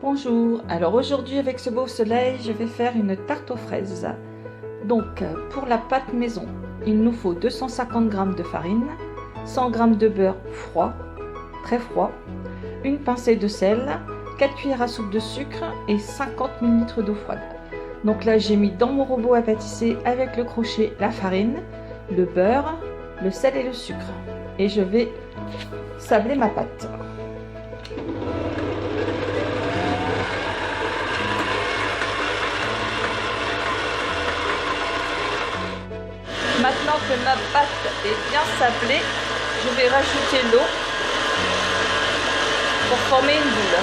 Bonjour, alors aujourd'hui avec ce beau soleil, je vais faire une tarte aux fraises. Donc pour la pâte maison, il nous faut 250 g de farine, 100 g de beurre froid, très froid, une pincée de sel, 4 cuillères à soupe de sucre et 50 ml d'eau froide. Donc là j'ai mis dans mon robot à pâtisser avec le crochet la farine, le beurre, le sel et le sucre. Et je vais sabler ma pâte. Maintenant que ma pâte est bien sablée, je vais rajouter l'eau pour former une boule.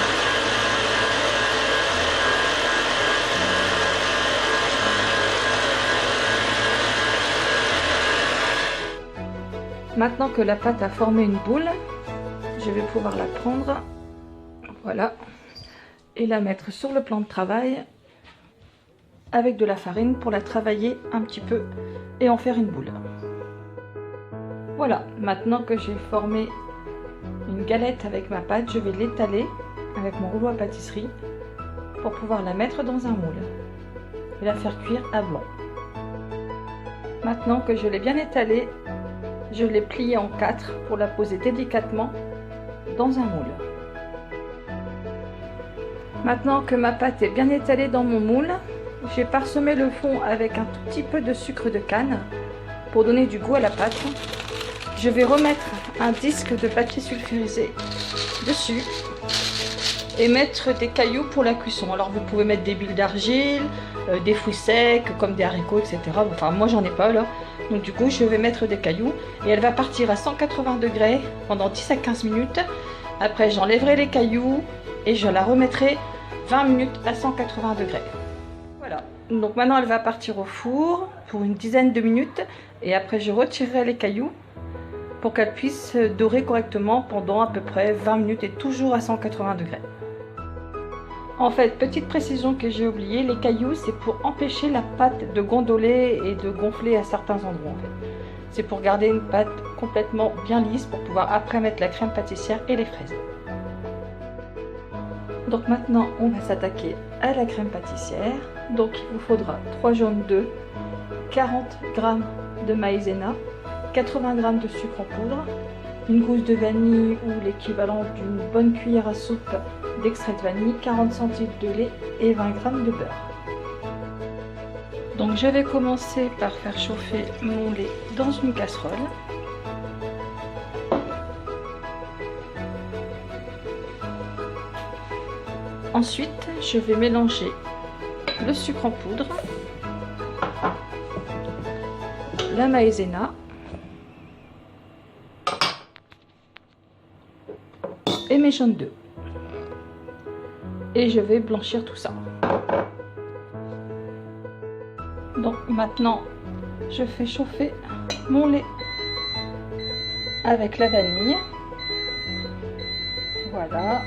Maintenant que la pâte a formé une boule, je vais pouvoir la prendre, voilà, et la mettre sur le plan de travail avec de la farine pour la travailler un petit peu et en faire une boule. Voilà, maintenant que j'ai formé une galette avec ma pâte, je vais l'étaler avec mon rouleau à pâtisserie pour pouvoir la mettre dans un moule et la faire cuire à blanc. Maintenant que je l'ai bien étalée, je l'ai pliée en 4 pour la poser délicatement dans un moule. Maintenant que ma pâte est bien étalée dans mon moule, j'ai parsemé le fond avec un tout petit peu de sucre de canne pour donner du goût à la pâte. Je vais remettre un disque de papier sulfurisé dessus et mettre des cailloux pour la cuisson. Alors vous pouvez mettre des billes d'argile, des fruits secs comme des haricots, etc. Enfin moi j'en ai pas là. Donc du coup je vais mettre des cailloux et elle va partir à 180 degrés pendant 10 à 15 minutes. Après j'enlèverai les cailloux et je la remettrai 20 minutes à 180 degrés. Voilà, donc maintenant elle va partir au four pour une dizaine de minutes et après je retirerai les cailloux pour qu'elle puisse dorer correctement pendant à peu près 20 minutes et toujours à 180 degrés. En fait, petite précision que j'ai oublié, les cailloux c'est pour empêcher la pâte de gondoler et de gonfler à certains endroits. En fait. C'est pour garder une pâte complètement bien lisse pour pouvoir après mettre la crème pâtissière et les fraises. Donc maintenant on va s'attaquer à la crème pâtissière. Donc il vous faudra 3 jaunes d'œufs, 40 g de maïzena, 80 g de sucre en poudre, une gousse de vanille ou l'équivalent d'une bonne cuillère à soupe d'extrait de vanille, 40 centilitres de lait et 20 g de beurre. Donc je vais commencer par faire chauffer mon lait dans une casserole. Ensuite, je vais mélanger le sucre en poudre, la maïzena et mes jaunes d'œufs. Et je vais blanchir tout ça. Donc maintenant, je fais chauffer mon lait avec la vanille. Voilà.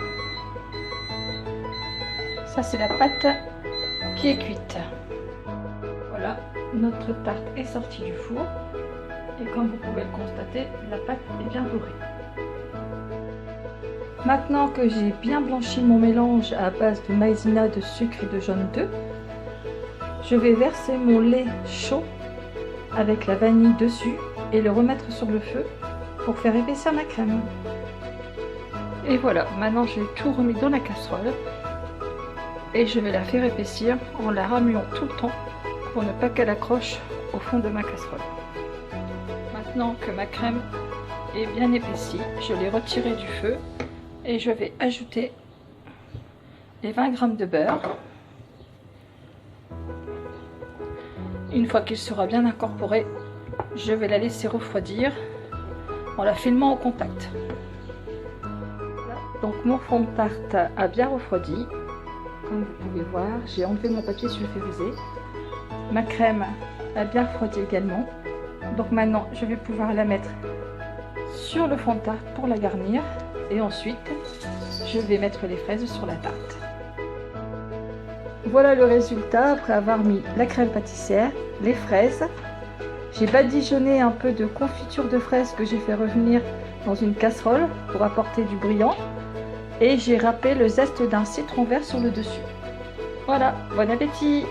Ça c'est la pâte qui est cuite. Voilà, notre tarte est sortie du four. Et comme vous pouvez le constater, la pâte est bien dorée. Maintenant que j'ai bien blanchi mon mélange à base de maïzena, de sucre et de jaune d'œuf, je vais verser mon lait chaud avec la vanille dessus et le remettre sur le feu pour faire épaissir ma crème. Et voilà, maintenant j'ai tout remis dans la casserole. Et je vais la faire épaissir en la remuant tout le temps pour ne pas qu'elle accroche au fond de ma casserole. Maintenant que ma crème est bien épaissie, je l'ai retirée du feu et je vais ajouter les 20 g de beurre. Une fois qu'il sera bien incorporé, je vais la laisser refroidir en la filmant au contact. Donc mon fond de tarte a bien refroidi. Comme vous pouvez voir, j'ai enlevé mon papier sulfurisé. Ma crème a bien refroidi également. Donc maintenant, je vais pouvoir la mettre sur le fond de tarte pour la garnir. Et ensuite, je vais mettre les fraises sur la tarte. Voilà le résultat après avoir mis la crème pâtissière, les fraises. J'ai badigeonné un peu de confiture de fraises que j'ai fait revenir dans une casserole pour apporter du brillant. Et j'ai râpé le zeste d'un citron vert sur le dessus. Voilà, bon appétit!